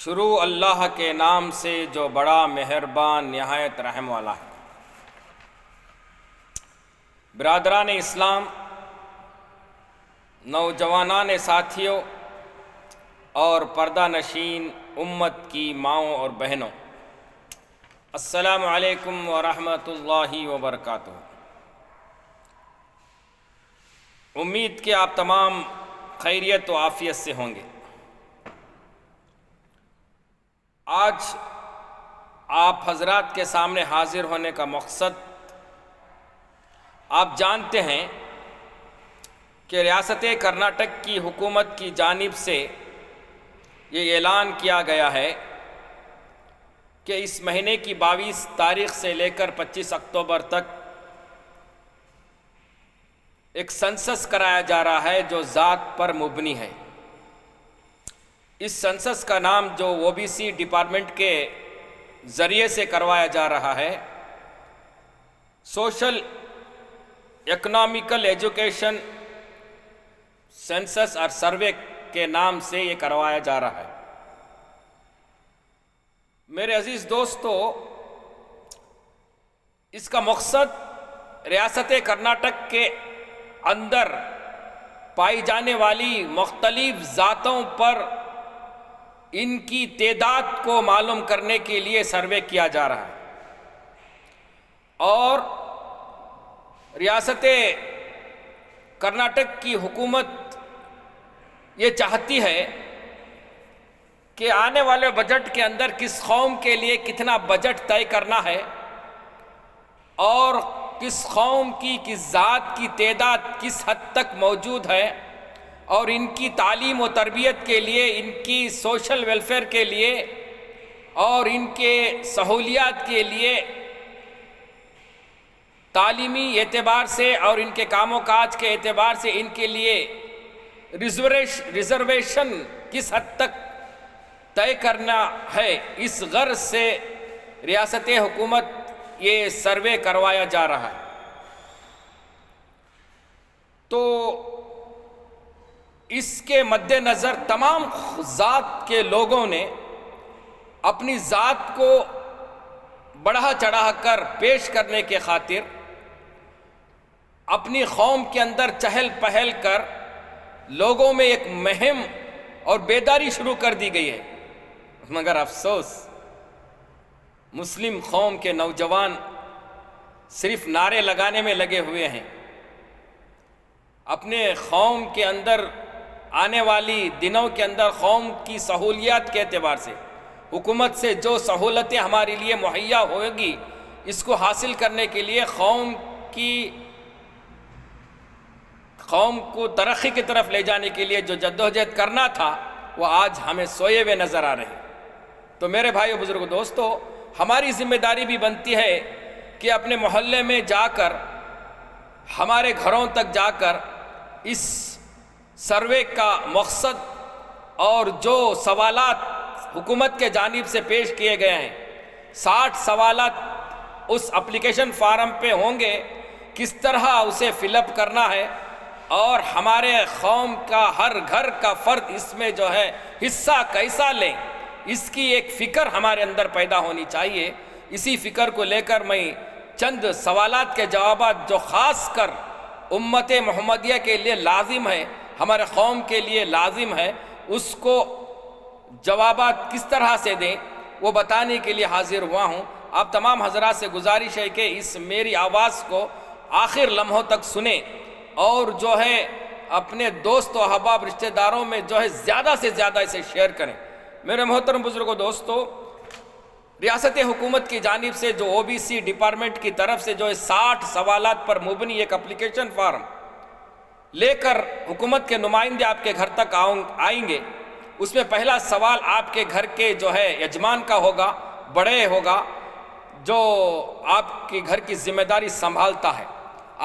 شروع اللہ کے نام سے جو بڑا مہربان نہایت رحم والا ہے۔ برادران اسلام، نوجوانان ساتھیوں اور پردہ نشین امت کی ماؤں اور بہنوں، السلام علیکم ورحمۃ اللہ وبرکاتہ۔ امید کہ آپ تمام خیریت و عافیت سے ہوں گے۔ آج آپ حضرات کے سامنے حاضر ہونے کا مقصد، آپ جانتے ہیں کہ ریاست کرناٹک کی حکومت کی جانب سے یہ اعلان کیا گیا ہے کہ اس مہینے کی 22 تاریخ سے لے کر 25 اکتوبر تک ایک سنسس کرایا جا رہا ہے جو ذات پر مبنی ہے۔ اس سنسس کا نام جو OBC ڈپارٹمنٹ کے ذریعے سے کروایا جا رہا ہے، سوشل اکنامیکل ایجوکیشن سنسس اور سروے کے نام سے یہ کروایا جا رہا ہے۔ میرے عزیز دوستو، اس کا مقصد ریاست کرناٹک کے اندر پائی جانے والی مختلف ذاتوں پر ان کی تعداد کو معلوم کرنے کے لیے سروے کیا جا رہا ہے، اور ریاست کرناٹک کی حکومت یہ چاہتی ہے کہ آنے والے بجٹ کے اندر کس قوم کے لیے کتنا بجٹ طے کرنا ہے، اور کس قوم کی کس ذات کی تعداد کس حد تک موجود ہے، اور ان کی تعلیم و تربیت کے لیے، ان کی سوشل ویلفیئر کے لیے اور ان کے سہولیات کے لیے، تعلیمی اعتبار سے اور ان کے کام و کاج کے اعتبار سے ان کے لیے ریزرویشن کس حد تک طے کرنا ہے، اس غرض سے ریاست حکومت یہ سروے کروایا جا رہا ہے۔ تو اس کے مد نظر تمام ذات کے لوگوں نے اپنی ذات کو بڑھا چڑھا کر پیش کرنے کے خاطر اپنی قوم کے اندر چہل پہل کر لوگوں میں ایک مہم اور بیداری شروع کر دی گئی ہے، مگر افسوس مسلم قوم کے نوجوان صرف نعرے لگانے میں لگے ہوئے ہیں۔ اپنے قوم کے اندر آنے والی دنوں کے اندر قوم کی سہولیات کے اعتبار سے حکومت سے جو سہولتیں ہمارے لیے مہیا ہوگی، اس کو حاصل کرنے کے لیے قوم کو ترقی کی طرف لے جانے کے لیے جو جدوجہد کرنا تھا، وہ آج ہمیں سوئے ہوئے نظر آ رہے ہیں۔ تو میرے بھائیو، بزرگو، دوستو، ہماری ذمہ داری بھی بنتی ہے کہ اپنے محلے میں جا کر، ہمارے گھروں تک جا کر اس سروے کا مقصد اور جو سوالات حکومت کے جانب سے پیش کیے گئے ہیں، 60 سوالات اس اپلیکیشن فارم پہ ہوں گے، کس طرح اسے فل اپ کرنا ہے، اور ہمارے قوم کا ہر گھر کا فرد اس میں جو ہے حصہ کیسا لیں، اس کی ایک فکر ہمارے اندر پیدا ہونی چاہیے۔ اسی فکر کو لے کر میں چند سوالات کے جوابات جو خاص کر امت محمدیہ کے لیے لازم ہے، ہمارے قوم کے لیے لازم ہے، اس کو جوابات کس طرح سے دیں، وہ بتانے کے لیے حاضر ہوا ہوں۔ آپ تمام حضرات سے گزارش ہے کہ اس میری آواز کو آخر لمحوں تک سنیں، اور جو ہے اپنے دوست و احباب رشتہ داروں میں جو ہے زیادہ سے زیادہ اسے شیئر کریں۔ میرے محترم بزرگوں، دوستو، ریاست حکومت کی جانب سے جو OBC ڈپارٹمنٹ کی طرف سے جو 60 سوالات پر مبنی ایک اپلیکیشن فارم لے کر حکومت کے نمائندے آپ کے گھر تک آئیں گے، اس میں پہلا سوال آپ کے گھر کے جو ہے یجمان کا ہوگا، بڑے ہوگا، جو آپ کے گھر کی ذمہ داری سنبھالتا ہے۔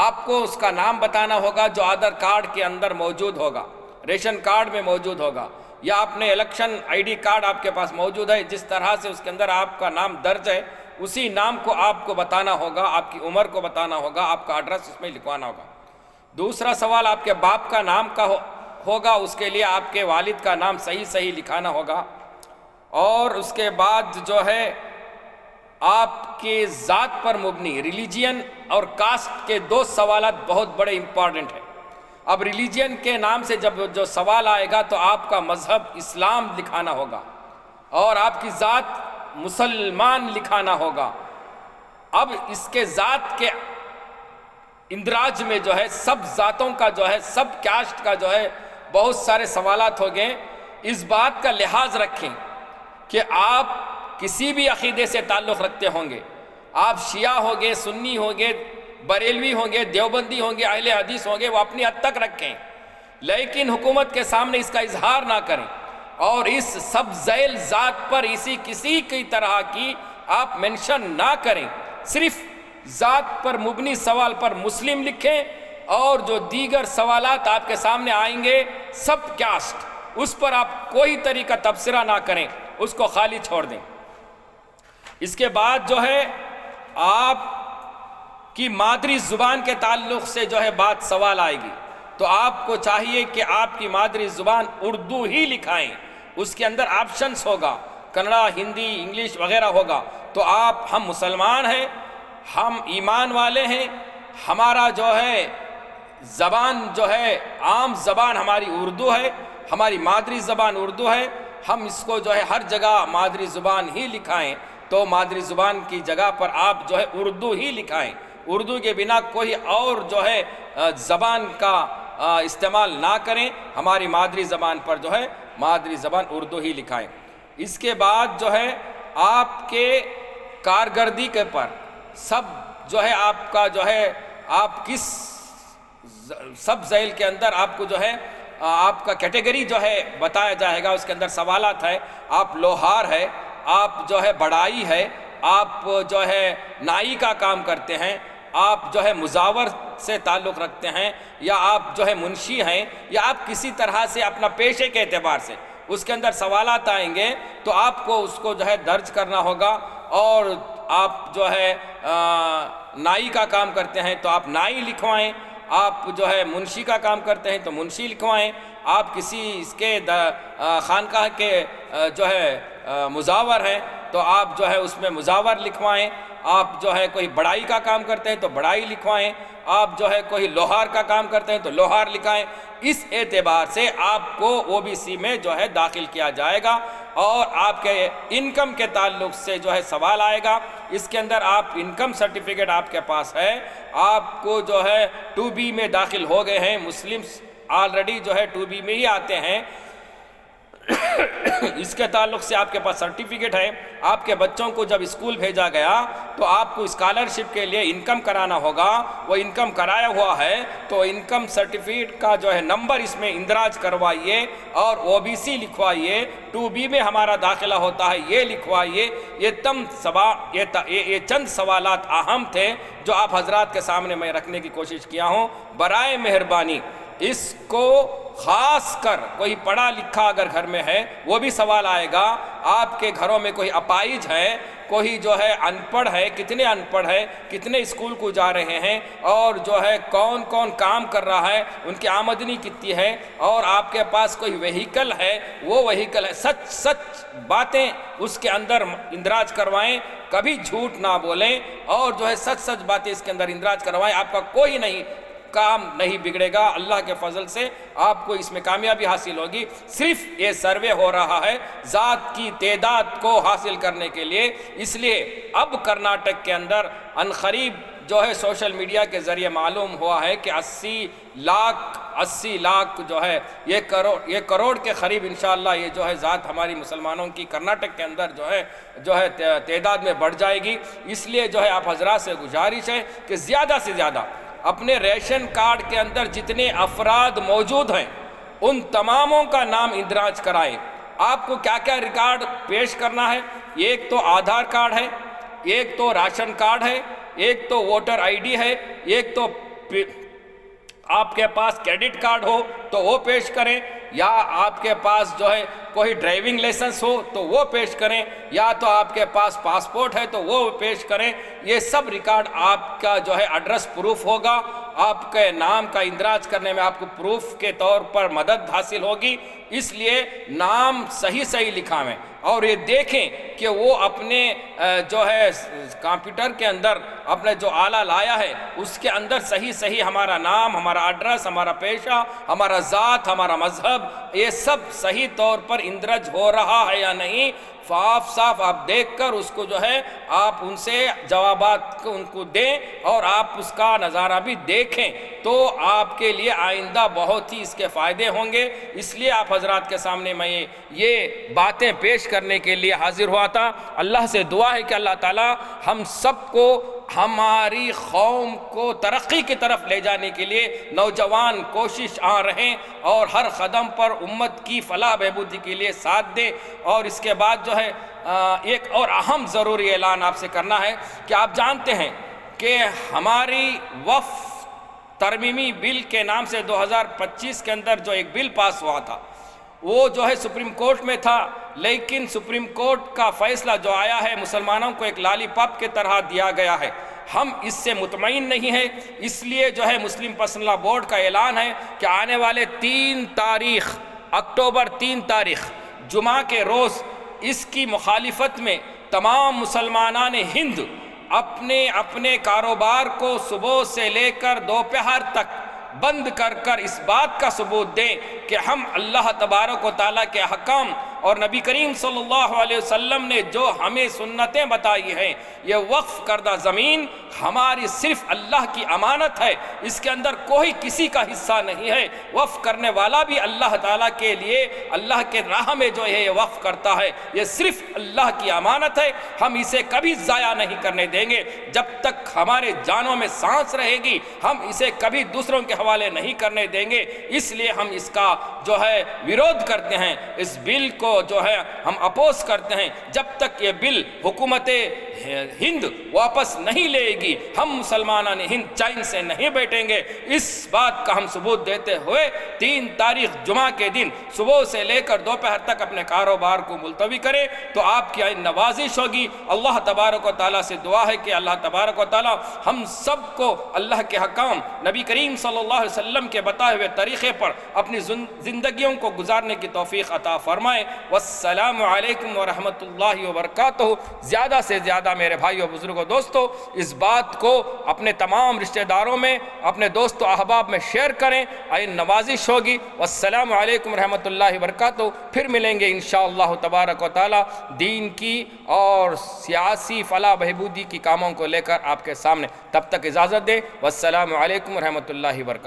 آپ کو اس کا نام بتانا ہوگا جو آدھار کارڈ کے اندر موجود ہوگا، ریشن کارڈ میں موجود ہوگا، یا اپنے الیکشن ID کارڈ آپ کے پاس موجود ہے، جس طرح سے اس کے اندر آپ کا نام درج ہے، اسی نام کو آپ کو بتانا ہوگا، آپ کی عمر کو بتانا ہوگا، آپ کا ایڈریس اس میں لکھوانا ہوگا۔ دوسرا سوال آپ کے باپ کا نام کا ہوگا، اس کے لیے آپ کے والد کا نام صحیح لکھانا ہوگا، اور اس کے بعد جو ہے آپ کے ذات پر مبنی ریلیجین اور کاسٹ کے دو سوالات بہت بڑے امپورٹنٹ ہیں۔ اب ریلیجین کے نام سے جب جو سوال آئے گا تو آپ کا مذہب اسلام لکھانا ہوگا اور آپ کی ذات مسلمان لکھانا ہوگا۔ اب اس کے ذات کے اندراج میں جو ہے سب ذاتوں کا جو ہے سب کاسٹ کا جو ہے بہت سارے سوالات ہو گئے۔ اس بات کا لحاظ رکھیں کہ آپ کسی بھی عقیدے سے تعلق رکھتے ہوں گے، آپ شیعہ ہوں گے، سنی ہوں گے، بریلوی ہوں گے، دیوبندی ہوں گے، اہل حدیث ہوں گے، وہ اپنی حد تک رکھیں، لیکن حکومت کے سامنے اس کا اظہار نہ کریں اور اس سب ذیل ذات پر کسی کی طرح کی آپ مینشن نہ کریں۔ صرف ذات پر مبنی سوال پر مسلم لکھیں اور جو دیگر سوالات آپ کے سامنے آئیں گے سب کاسٹ، اس پر آپ کوئی طریقہ تبصرہ نہ کریں، اس کو خالی چھوڑ دیں۔ اس کے بعد جو ہے آپ کی مادری زبان کے تعلق سے جو ہے بات سوال آئے گی تو آپ کو چاہیے کہ آپ کی مادری زبان اردو ہی لکھائیں، اس کے اندر آپشنس ہوگا، کنڑا، ہندی، انگلش وغیرہ ہوگا۔ تو ہم مسلمان ہیں، ہم ایمان والے ہیں، ہمارا جو ہے زبان جو ہے عام زبان ہماری اردو ہے، ہماری مادری زبان اردو ہے، ہم اس کو جو ہے ہر جگہ مادری زبان ہی لکھائیں۔ تو مادری زبان کی جگہ پر آپ جو ہے اردو ہی لکھائیں، اردو کے بنا کوئی اور جو ہے زبان کا استعمال نہ کریں، ہماری مادری زبان پر جو ہے مادری زبان اردو ہی لکھائیں۔ اس کے بعد جو ہے آپ کے کارکردگی کے پر سب جو ہے آپ کا جو ہے آپ کس سب ذیل کے اندر آپ کو جو ہے آپ کا کیٹیگری جو ہے بتایا جائے گا، اس کے اندر سوالات ہے۔ آپ لوہار ہے، آپ جو ہے بڑائی ہے، آپ جو ہے نائی کا کام کرتے ہیں، آپ جو ہے مزاور سے تعلق رکھتے ہیں، یا آپ جو ہے منشی ہیں، یا آپ کسی طرح سے اپنا پیشے کے اعتبار سے اس کے اندر سوالات آئیں گے تو آپ کو اس کو جو ہے درج کرنا ہوگا۔ اور آپ جو ہے نائی کا کام کرتے ہیں تو آپ نائی لکھوائیں، آپ جو ہے منشی کا کام کرتے ہیں تو منشی لکھوائیں، آپ کسی اس کے خانقاہ کے جو ہے مزاور ہیں تو آپ جو ہے اس میں مزاور لکھوائیں، آپ جو ہے کوئی بڑائی کا کام کرتے ہیں تو بڑائی لکھوائیں، آپ جو ہے کوئی لوہار کا کام کرتے ہیں تو لوہار لکھائیں۔ اس اعتبار سے آپ کو OBC میں جو ہے داخل کیا جائے گا۔ اور آپ کے انکم کے تعلق سے جو ہے سوال آئے گا، اس کے اندر آپ انکم سرٹیفکیٹ آپ کے پاس ہے، آپ کو جو ہے 2B میں داخل ہو گئے ہیں، مسلمز آلریڈی جو ہے 2B میں ہی آتے ہیں، اس کے تعلق سے آپ کے پاس سرٹیفکیٹ ہے۔ آپ کے بچوں کو جب اسکول بھیجا گیا تو آپ کو اسکالرشپ کے لیے انکم کرانا ہوگا، وہ انکم کرایا ہوا ہے تو انکم سرٹیفکیٹ کا جو ہے نمبر اس میں اندراج کروائیے اور OBC لکھوائیے، 2B میں ہمارا داخلہ ہوتا ہے یہ لکھوائیے۔ یہ چند سوالات اہم تھے جو آپ حضرات کے سامنے میں رکھنے کی کوشش کیا ہوں۔ برائے مہربانی اس کو خاص کر کوئی پڑھا لکھا اگر گھر میں ہے وہ بھی سوال آئے گا، آپ کے گھروں میں کوئی اپائج ہے، کوئی جو ہے ان پڑھ ہے، کتنے ان پڑھ ہے، کتنے اسکول کو جا رہے ہیں، اور جو ہے کون کون کام کر رہا ہے، ان کی آمدنی کتنی ہے، اور آپ کے پاس کوئی وہیکل ہے، وہ وہیکل ہے، سچ باتیں اس کے اندر اندراج کروائیں، کبھی جھوٹ نہ بولیں، اور جو ہے سچ باتیں اس کے اندر اندراج کروائیں۔ آپ کا کوئی کام نہیں بگڑے گا، اللہ کے فضل سے آپ کو اس میں کامیابی حاصل ہوگی۔ صرف یہ سروے ہو رہا ہے ذات کی تعداد کو حاصل کرنے کے لیے، اس لیے اب کرناٹک کے اندر عنقریب جو ہے سوشل میڈیا کے ذریعے معلوم ہوا ہے کہ 80 لاکھ جو ہے یہ کروڑ کے قریب انشاءاللہ یہ جو ہے ذات ہماری مسلمانوں کی کرناٹک کے اندر جو ہے تعداد میں بڑھ جائے گی۔ اس لیے جو ہے آپ حضرات سے گزارش ہے کہ زیادہ سے زیادہ اپنے ریشن کارڈ کے اندر جتنے افراد موجود ہیں ان تماموں کا نام اندراج کرائیں۔ آپ کو کیا کیا ریکارڈ پیش کرنا ہے؟ ایک تو آدھار کارڈ ہے، ایک تو راشن کارڈ ہے، ایک تو ووٹر ID ہے، ایک تو آپ کے پاس کریڈٹ کارڈ ہو تو وہ پیش کریں، یا آپ کے پاس جو ہے کوئی ڈرائیونگ لائسنس ہو تو وہ پیش کریں، یا تو آپ کے پاس پاسپورٹ ہے تو وہ پیش کریں۔ یہ سب ریکارڈ آپ کا جو ہے ایڈریس پروف ہوگا، آپ کے نام کا اندراج کرنے میں آپ کو پروف کے طور پر مدد حاصل ہوگی۔ اس لیے نام صحیح لکھا ہے، اور یہ دیکھیں کہ وہ اپنے جو ہے کمپیوٹر کے اندر اپنے جو آلہ لایا ہے اس کے اندر صحیح ہمارا نام، ہمارا ایڈریس، ہمارا پیشہ، ہمارا ذات، ہمارا مذہب، یہ سب صحیح طور پر اندرج ہو رہا ہے یا نہیں، صاف آپ دیکھ کر اس کو جو ہے آپ ان سے جوابات ان کو دیں اور آپ اس کا نظارہ بھی دیکھیں، تو آپ کے لیے آئندہ بہت ہی اس کے فائدے ہوں گے۔ اس لیے آپ حضرات کے سامنے میں یہ باتیں پیش کرنے کے لیے حاضر ہوا تھا۔ اللہ سے دعا ہے کہ اللہ تعالی ہم سب کو، ہماری قوم کو ترقی کی طرف لے جانے کے لیے نوجوان کوشش رہیں اور ہر قدم پر امت کی فلاح بہبودی کے لیے ساتھ دیں۔ اور اس کے بعد جو ہے ایک اور اہم ضروری اعلان آپ سے کرنا ہے کہ آپ جانتے ہیں کہ ہماری وقف ترمیمی بل کے نام سے 2025 کے اندر جو ایک بل پاس ہوا تھا وہ جو ہے سپریم کورٹ میں تھا، لیکن سپریم کورٹ کا فیصلہ جو آیا ہے مسلمانوں کو ایک لالی پاپ کی طرح دیا گیا ہے۔ ہم اس سے مطمئن نہیں ہیں، اس لیے جو ہے مسلم پرسنل لاء بورڈ کا اعلان ہے کہ آنے والے 3 تاریخ اکتوبر 3 تاریخ جمعہ کے روز اس کی مخالفت میں تمام مسلمانان ہند اپنے کاروبار کو صبح سے لے کر دوپہر تک بند کر اس بات کا ثبوت دیں کہ ہم اللہ تبارک و تعالیٰ کے احکام اور نبی کریم صلی اللہ علیہ وسلم نے جو ہمیں سنتیں بتائی ہیں، یہ وقف کردہ زمین ہماری صرف اللہ کی امانت ہے، اس کے اندر کوئی کسی کا حصہ نہیں ہے۔ وقف کرنے والا بھی اللہ تعالیٰ کے لیے، اللہ کے راہ میں جو ہے یہ وقف کرتا ہے، یہ صرف اللہ کی امانت ہے، ہم اسے کبھی ضائع نہیں کرنے دیں گے۔ جب تک ہمارے جانوں میں سانس رہے گی ہم اسے کبھی دوسروں کے حوالے نہیں کرنے دیں گے۔ اس لیے ہم اس کا جو ہے ویرودھ کرتے ہیں، اس بل کو جو ہے ہم اپوز کرتے ہیں۔ جب تک یہ بل حکومت ہند واپس نہیں لے گی ہم مسلمانان ہند چین سے نہیں بیٹھیں گے۔ اس بات کا ہم ثبوت دیتے ہوئے 3 تاریخ جمعہ کے دن صبح سے لے کر دوپہر تک اپنے کاروبار کو ملتوی کریں تو آپ کی نوازش ہوگی۔ اللہ تبارک و تعالیٰ سے دعا ہے کہ اللہ تبارک و تعالیٰ ہم سب کو اللہ کے حکام، نبی کریم صلی اللہ علیہ وسلم کے بتائے ہوئے طریقے پر اپنی زندگیوں کو گزارنے کی توفیق عطا فرمائے۔ والسلام علیکم ورحمۃ اللہ وبرکاتہ۔ زیادہ سے زیادہ میرے بھائیو، بزرگوں، دوستو اس بات کو اپنے تمام رشتہ داروں میں، اپنے دوست و احباب میں شیئر کریں، نوازش ہوگی۔ والسلام علیکم ورحمۃ اللہ وبرکاتہ۔ پھر ملیں گے انشاءاللہ تبارک و تعالی دین کی اور سیاسی فلاح بہبودی کی کاموں کو لے کر آپ کے سامنے۔ تب تک اجازت دیں۔ والسلام علیکم ورحمۃ اللہ وبرکاتہ۔